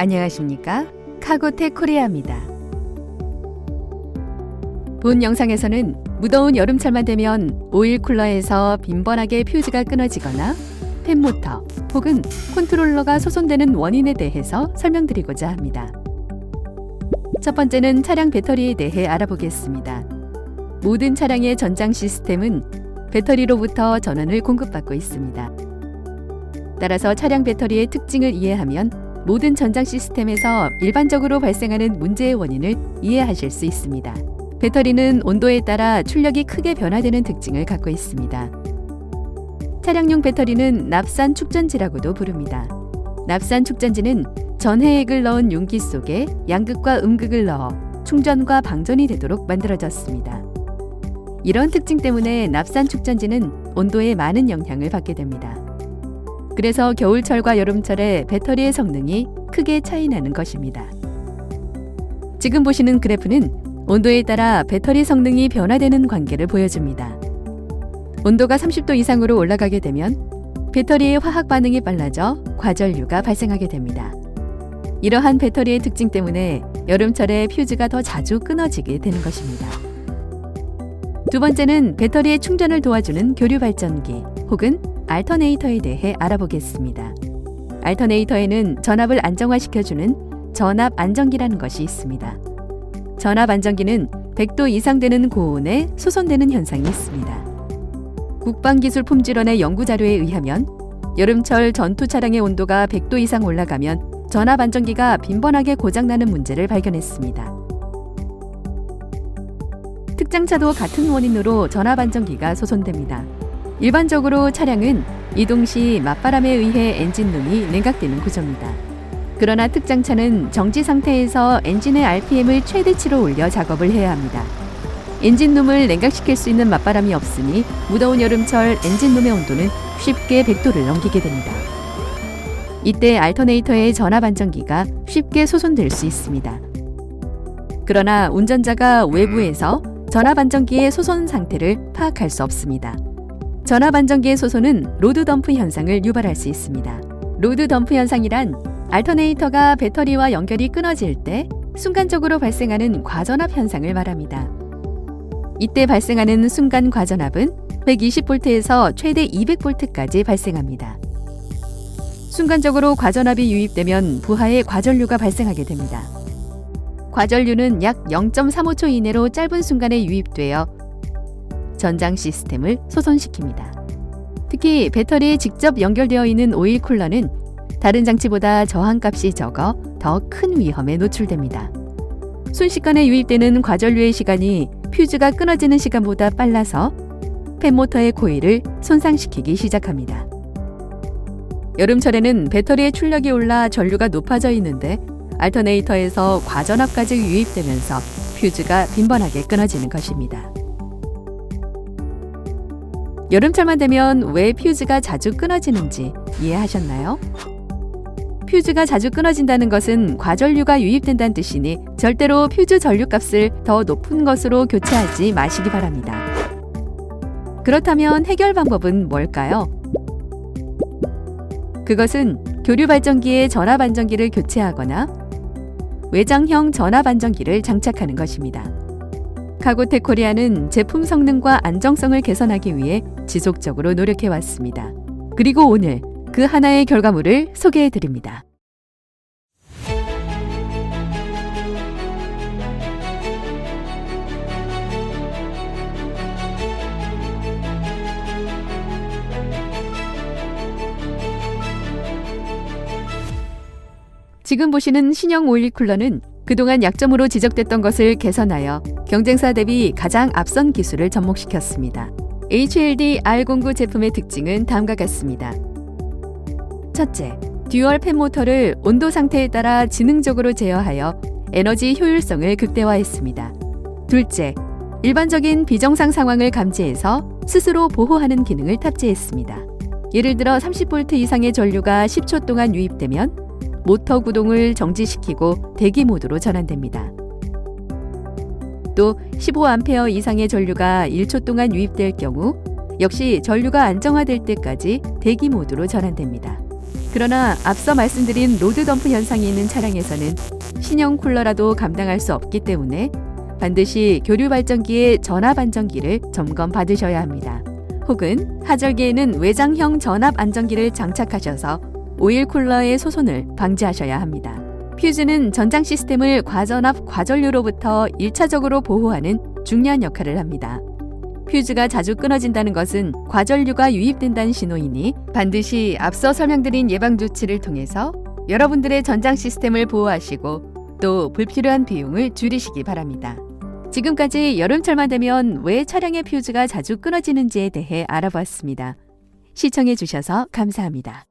안녕하십니까? 카고텍 코리아입니다. 본 영상에서는 무더운 여름철만 되면 오일 쿨러에서 빈번하게 퓨즈가 끊어지거나 팬모터 혹은 컨트롤러가 소손되는 원인에 대해서 설명드리고자 합니다. 첫 번째는 차량 배터리에 대해 알아보겠습니다. 모든 차량의 전장 시스템은 배터리로부터 전원을 공급받고 있습니다. 따라서 차량 배터리의 특징을 이해하면 모든 전장 시스템에서 일반적으로 발생하는 문제의 원인을 이해하실 수 있습니다. 배터리는 온도에 따라 출력이 크게 변화되는 특징을 갖고 있습니다. 차량용 배터리는 납산 축전지라고도 부릅니다. 납산 축전지는 전해액을 넣은 용기 속에 양극과 음극을 넣어 충전과 방전이 되도록 만들어졌습니다. 이런 특징 때문에 납산 축전지는 온도에 많은 영향을 받게 됩니다. 그래서 겨울철과 여름철에 배터리의 성능이 크게 차이나는 것입니다. 지금 보시는 그래프는 온도에 따라 배터리 성능이 변화되는 관계를 보여줍니다. 온도가 30도 이상으로 올라가게 되면 배터리의 화학 반응이 빨라져 과전류가 발생하게 됩니다. 이러한 배터리의 특징 때문에 여름철에 퓨즈가 더 자주 끊어지게 되는 것입니다. 두 번째는 배터리의 충전을 도와주는 교류 발전기 혹은 알터네이터에 대해 알아보겠습니다. 알터네이터에는 전압을 안정화시켜주는 전압 안정기라는 것이 있습니다. 전압 안정기는 100도 이상 되는 고온에 소손되는 현상이 있습니다. 국방기술품질원의 연구자료에 의하면 여름철 전투 차량의 온도가 100도 이상 올라가면 전압 안정기가 빈번하게 고장나는 문제를 발견했습니다. 특장차도 같은 원인으로 전압 안정기가 소손됩니다. 일반적으로 차량은 이동 시 맞바람에 의해 엔진룸이 냉각되는 구조입니다. 그러나 특장차는 정지 상태에서 엔진의 RPM을 최대치로 올려 작업을 해야 합니다. 엔진룸을 냉각시킬 수 있는 맞바람이 없으니 무더운 여름철 엔진룸의 온도는 쉽게 100도를 넘기게 됩니다. 이때 알터네이터의 전압 안정기가 쉽게 소손될 수 있습니다. 그러나 운전자가 외부에서 전압 안정기의 소손 상태를 파악할 수 없습니다. 전압 안정기의 소손은 로드 덤프 현상을 유발할 수 있습니다. 로드 덤프 현상이란 알터네이터가 배터리와 연결이 끊어질 때 순간적으로 발생하는 과전압 현상을 말합니다. 이때 발생하는 순간 과전압은 120V에서 최대 200V까지 발생합니다. 순간적으로 과전압이 유입되면 부하의 과전류가 발생하게 됩니다. 과전류는 약 0.35초 이내로 짧은 순간에 유입되어 전장 시스템을 소손시킵니다. 특히 배터리에 직접 연결되어 있는 오일 쿨러는 다른 장치보다 저항값이 적어 더 큰 위험에 노출됩니다. 순식간에 유입되는 과전류의 시간이 퓨즈가 끊어지는 시간보다 빨라서 팬모터의 코일을 손상시키기 시작합니다. 여름철에는 배터리의 출력이 올라 전류가 높아져 있는데 알터네이터에서 과전압까지 유입되면서 퓨즈가 빈번하게 끊어지는 것입니다. 여름철만 되면 왜 퓨즈가 자주 끊어지는지 이해하셨나요? 퓨즈가 자주 끊어진다는 것은 과전류가 유입된다는 뜻이니 절대로 퓨즈 전류값을 더 높은 것으로 교체하지 마시기 바랍니다. 그렇다면 해결 방법은 뭘까요? 그것은 교류 발전기의 전압 안정기를 교체하거나 외장형 전압 안정기를 장착하는 것입니다. 카고텍 코리아는 제품 성능과 안정성을 개선하기 위해 지속적으로 노력해왔습니다. 그리고 오늘 그 하나의 결과물을 소개해드립니다. 지금 보시는 신형 오일 쿨러는 그동안 약점으로 지적됐던 것을 개선하여 경쟁사 대비 가장 앞선 기술을 접목시켰습니다. HLD R09 제품의 특징은 다음과 같습니다. 첫째, 듀얼 팬모터를 온도 상태에 따라 지능적으로 제어하여 에너지 효율성을 극대화했습니다. 둘째, 일반적인 비정상 상황을 감지해서 스스로 보호하는 기능을 탑재했습니다. 예를 들어 30V 이상의 전류가 10초 동안 유입되면 모터 구동을 정지시키고 대기 모드로 전환됩니다. 또 15A 이상의 전류가 1초 동안 유입될 경우 역시 전류가 안정화될 때까지 대기 모드로 전환됩니다. 그러나 앞서 말씀드린 로드 덤프 현상이 있는 차량에서는 신형 쿨러라도 감당할 수 없기 때문에 반드시 교류 발전기의 전압 안정기를 점검 받으셔야 합니다. 혹은 하절기에는 외장형 전압 안정기를 장착하셔서 오일 쿨러의 소손을 방지하셔야 합니다. 퓨즈는 전장 시스템을 과전압, 과전류로부터 1차적으로 보호하는 중요한 역할을 합니다. 퓨즈가 자주 끊어진다는 것은 과전류가 유입된다는 신호이니 반드시 앞서 설명드린 예방 조치를 통해서 여러분들의 전장 시스템을 보호하시고 또 불필요한 비용을 줄이시기 바랍니다. 지금까지 여름철만 되면 왜 차량의 퓨즈가 자주 끊어지는지에 대해 알아보았습니다. 시청해 주셔서 감사합니다.